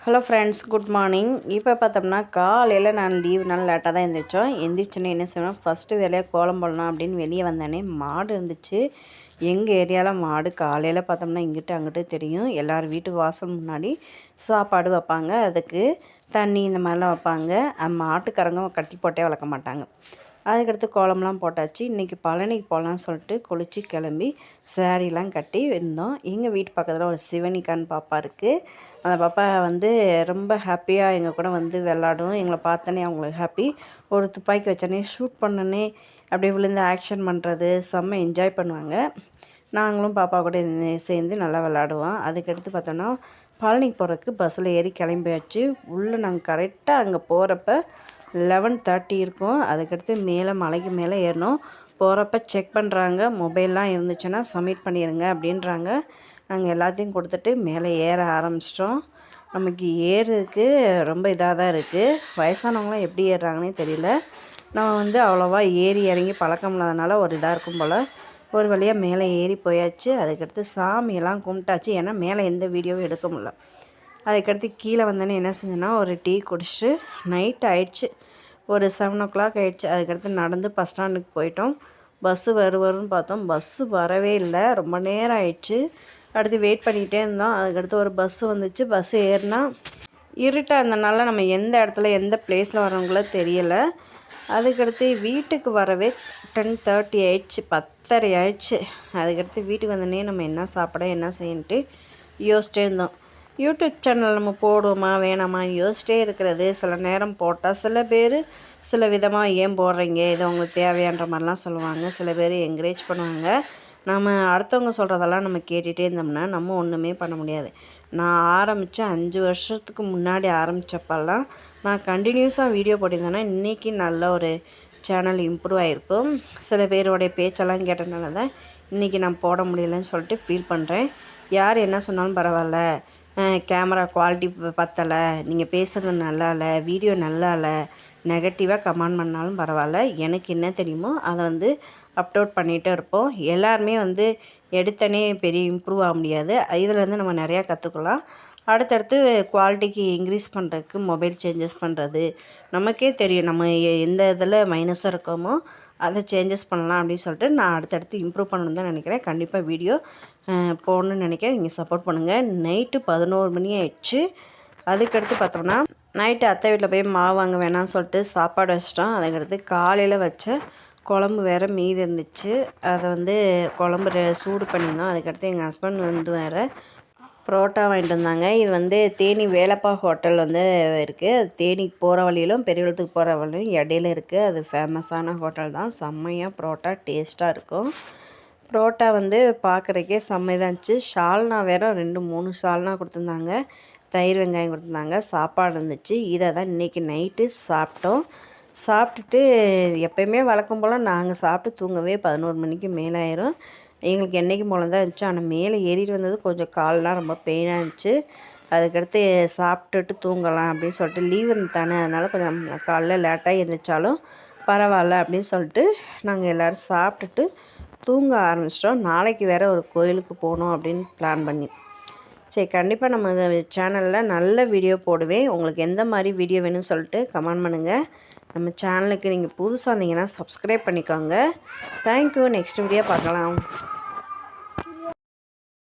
Hello friends, good morning. இப்போ பார்த்தோம்னா காலையில் நான் லீவுனால லேட்டாக தான் எழுந்திரிச்சோம். எந்திரிச்சோன்னே என்ன செய்யணும், ஃபஸ்ட்டு வேலையாக கோலம் போடலாம் அப்படின்னு வெளியே வந்தோடனே மாடு இருந்துச்சு. எங்கள் ஏரியாவில் மாடு காலையில் பார்த்தோம்னா இங்கிட்டு அங்கிட்டு தெரியும். எல்லோரும் வீட்டு வாசல் முன்னாடி சாப்பாடு வைப்பாங்க, அதுக்கு தண்ணி இந்த மாதிரிலாம் வைப்பாங்க. மாட்டுக்காரங்க கட்டி போட்டே வளர்க்க மாட்டாங்க. அதுக்கடுத்து கோலம்லாம் போட்டாச்சு. இன்றைக்கி பழனிக்கு போகலான்னு சொல்லிட்டு குளித்து கிளம்பி சாரீலாம் கட்டி இருந்தோம். எங்கள் வீட்டு பக்கத்தில் ஒரு சிவனிகான்னு பாப்பா இருக்குது. அந்த பாப்பா வந்து ரொம்ப ஹாப்பியாக எங்கள் கூட வந்து விளாடும். எங்களை பார்த்தோன்னே அவங்களுக்கு ஹாப்பி. ஒரு துப்பாக்கி வச்சோன்னே ஷூட் பண்ணனே அப்படியே விழுந்து ஆக்ஷன் பண்ணுறது செம்ம என்ஜாய் பண்ணுவாங்க. நாங்களும் பாப்பா கூட சேர்ந்து நல்லா விளாடுவோம். அதுக்கடுத்து பார்த்தோன்னா பழனிக்கு போகிறதுக்கு பஸ்ஸில் ஏறி கிளம்பியாச்சு. உள்ளே நாங்கள் கரெக்டாக அங்கே போகிறப்ப 11:30 இருக்கும். அதுக்கடுத்து மேலே மலைக்கு மேலே ஏறணும். போகிறப்ப செக் பண்ணுறாங்க, மொபைல்லாம் இருந்துச்சுன்னா சப்மிட் பண்ணிடுங்க அப்படின்றாங்க. நாங்கள் எல்லாத்தையும் கொடுத்துட்டு மேலே ஏற ஆரம்பிச்சிட்டோம். நமக்கு ஏறுறதுக்கு ரொம்ப இதாக தான் இருக்குது. வயசானவங்களாம் எப்படி ஏறுறாங்கன்னே தெரியல. நம்ம வந்து அவ்வளோவா ஏறி இறங்கி பழக்கம் இல்லாதனால ஒரு இதாக இருக்கும் போல். ஒரு வழியாக மேலே ஏறி போயாச்சு. அதுக்கடுத்து சாமியெல்லாம் கும்பிட்டாச்சு. ஏன்னா மேலே எந்த வீடியோவும் எடுக்க முடியல. அதுக்கடுத்து கீழே வந்தோன்னே என்ன செஞ்சேன்னா ஒரு டீ குடிச்சிட்டு நைட் ஆயிடுச்சு. ஒரு 7 o'clock ஆகிடுச்சு. அதுக்கடுத்து நடந்து பஸ் ஸ்டாண்டுக்கு போயிட்டோம். பஸ்ஸு வரும்னு பார்த்தோம். பஸ்ஸு வரவே இல்லை. ரொம்ப நேரம் ஆயிடுச்சு. அடுத்து வெயிட் பண்ணிகிட்டே இருந்தோம். அதுக்கடுத்து ஒரு பஸ்ஸு வந்துச்சு. பஸ்ஸு ஏறினா இருட்டாக இருந்தனால நம்ம எந்த இடத்துல எந்த பிளேஸில் வரவங்களோ தெரியலை. அதுக்கடுத்து வீட்டுக்கு வரவே 10:30 ஆயிடுச்சு. 10:30 ஆயிடுச்சு. அதுக்கடுத்து வீட்டுக்கு வந்தோடனே நம்ம என்ன சாப்பிட என்ன செய்யன்ட்டு யோசிச்சிட்டே இருந்தோம். யூடியூப் சேனல் நம்ம போடுவோமா வேணாமா யோசிச்சிட்டே இருக்கிறது. சில நேரம் போட்டால் சில பேர் சில விதமாக ஏன் போடுறீங்க, இது உங்களுக்கு தேவையான்ற மாதிரிலாம் சொல்லுவாங்க. சில பேர் என்கரேஜ் பண்ணுவாங்க. நம்ம அடுத்தவங்க சொல்கிறதெல்லாம் நம்ம கேட்டுகிட்டே இருந்தோம்னா நம்ம ஒன்றுமே பண்ண முடியாது. நான் ஆரம்பித்த 5 வருஷத்துக்கு முன்னாடி ஆரம்பித்தப்பெல்லாம் நான் கண்டினியூஸாக வீடியோ போட்டிருந்தேன்னா இன்றைக்கி நல்ல ஒரு சேனல் இம்ப்ரூவ் ஆகிருக்கும். சில பேரோடைய பேச்செல்லாம் கேட்டனால தான் இன்றைக்கி நான் போட முடியலன்னு சொல்லிட்டு ஃபீல் பண்ணுறேன். யார் என்ன சொன்னாலும் பரவாயில்ல, கேமரா குவாலிட்டி பத்தலை, நீங்கள் பேசுகிறது நல்லா இல்லை, வீடியோ நல்லா இல்லை, நெகட்டிவாக கமெண்ட் பண்ணாலும் பரவாயில்ல. எனக்கு என்ன தெரியுமோ அதை வந்து அப்லோட் பண்ணிகிட்டே இருப்போம். எல்லாருமே வந்து எடுத்தனே பெரிய இம்ப்ரூவ் ஆக முடியாது. இதிலேருந்து நம்ம நிறையா கற்றுக்கலாம். அடுத்தடுத்து குவாலிட்டிக்கு இன்க்ரீஸ் பண்ணுறதுக்கு மொபைல் சேஞ்சஸ் பண்ணுறது நமக்கே தெரியும். நம்ம எந்த இதில் மைனஸாக இருக்கோமோ அதை சேஞ்சஸ் பண்ணலாம் அப்படின்னு சொல்லிட்டு நான் அடுத்தடுத்து இம்ப்ரூவ் பண்ணணுன்னு தான் நினைக்கிறேன். கண்டிப்பாக வீடியோ போடணுன்னு நினைக்கிறேன். நீங்கள் சப்போர்ட் பண்ணுங்கள். நைட்டு 11 மணி ஆயிடுச்சு. அதுக்கடுத்து பார்த்தோம்னா நைட்டு அத்தை வீட்டில் போய் மாவு வாங்க வேணாம்னு சொல்லிட்டு சாப்பாடு வச்சிட்டோம். அதுக்கடுத்து காலையில் வச்ச குழம்பு வேறு மீதி இருந்துச்சு. அதை வந்து குழம்பு சூடு பண்ணியிருந்தோம். அதுக்கடுத்து எங்கள் ஹஸ்பண்ட் வந்து வேறு புரோட்டா வாங்கிட்டு வந்தாங்க. இது வந்து தேனி வேலப்பா ஹோட்டல் வந்து இருக்குது. அது தேனிக்கு போகிற வழியிலும் பெரியவளத்துக்கு போகிற வழியிலும் இடையில இருக்குது. அது ஃபேமஸான ஹோட்டல் தான். செம்மையாக புரோட்டா டேஸ்ட்டாக இருக்கும். புரோட்டா வந்து பார்க்குறக்கே செம்மையாக இருந்துச்சு. ஷால்னா வேறு 2-3 ஷால்னா கொடுத்துருந்தாங்க. தயிர் வெங்காயம் கொடுத்துருந்தாங்க. சாப்பாடு இருந்துச்சு. இதை தான் இன்றைக்கி நைட்டு சாப்பிட்டோம். சாப்பிட்டுட்டு எப்போயுமே வழக்கம் போல் நாங்கள் சாப்பிட்டு தூங்கவே 11 மணிக்கு மேலே ஆயிரும். எங்களுக்கு என்றைக்கும் போல தான் இருந்துச்சு. ஆனால் மேலே ஏறிட்டு வந்தது கொஞ்சம் கால்லாம் ரொம்ப பெயினாக இருந்துச்சு. அதுக்கடுத்து சாப்பிட்டுட்டு தூங்கலாம் அப்படின்னு சொல்லிட்டு லீவ் தானே, அதனால் கொஞ்சம் காலைல லேட்டாக எழுந்திரிச்சாலும் பரவாயில்ல அப்படின்னு சொல்லிட்டு நாங்கள் எல்லோரும் சாப்பிட்டுட்டு தூங்க ஆரம்பிச்சிட்டோம். நாளைக்கு வேறு ஒரு கோயிலுக்கு போகணும் அப்படின்னு பிளான் பண்ணி. சரி, கண்டிப்பாக நம்ம சேனலில் நல்ல வீடியோ போடுவேன். உங்களுக்கு எந்த மாதிரி வீடியோ வேணும்னு சொல்லிட்டு கமெண்ட் பண்ணுங்கள். நம்ம சேனலுக்கு நீங்கள் புதுசாக இருந்தீங்கன்னா சப்ஸ்கிரைப் பண்ணிக்கோங்க. தேங்க்யூ. நெக்ஸ்ட் வீடியோ பார்க்கலாம்.